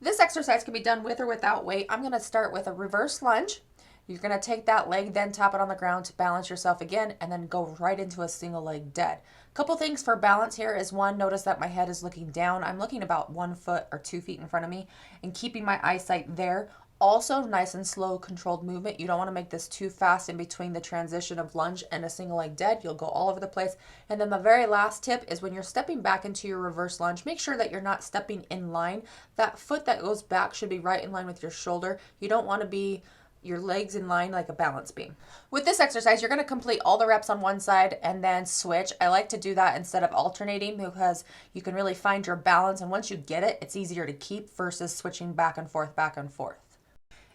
This exercise can be done with or without weight. I'm going to start with a reverse lunge. You're going to take that leg, then tap it on the ground to balance yourself again, and then go right into a single leg dead. Couple things for balance here is one, notice that my head is looking down. I'm looking about 1 foot or 2 feet in front of me and keeping my eyesight there. Also, nice and slow, controlled movement. You don't want to make this too fast in between the transition of lunge and a single leg dead. You'll go all over the place. And then the very last tip is when you're stepping back into your reverse lunge, make sure that you're not stepping in line. That foot that goes back should be right in line with your shoulder. You don't want to be your legs in line like a balance beam. With this exercise, you're going to complete all the reps on one side and then switch. I like to do that instead of alternating because you can really find your balance, and once you get it, it's easier to keep versus switching back and forth, back and forth.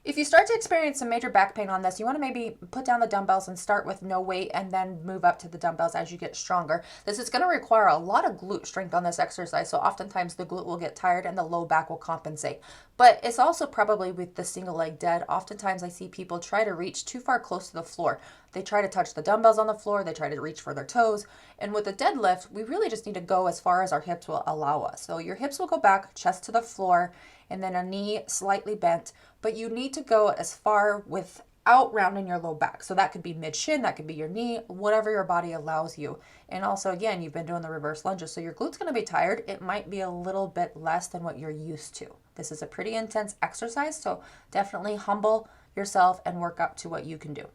If you start to experience some major back pain on this, you want to maybe put down the dumbbells and start with no weight and then move up to the dumbbells as you get stronger. This is going to require a lot of glute strength on this exercise, so oftentimes the glute will get tired and the low back will compensate. But it's also probably with the single leg dead. Oftentimes I see people try to reach too far close to the floor. They try to touch the dumbbells on the floor, they try to reach for their toes, and with a deadlift, we really just need to go as far as our hips will allow us. So your hips will go back, chest to the floor, and then a knee slightly bent, but you need to go as far without rounding your low back. So that could be mid shin, that could be your knee, whatever your body allows you. And also, again, you've been doing the reverse lunges, so your glute's going to be tired. It might be a little bit less than what you're used to. This is a pretty intense exercise, so definitely humble yourself and work up to what you can do.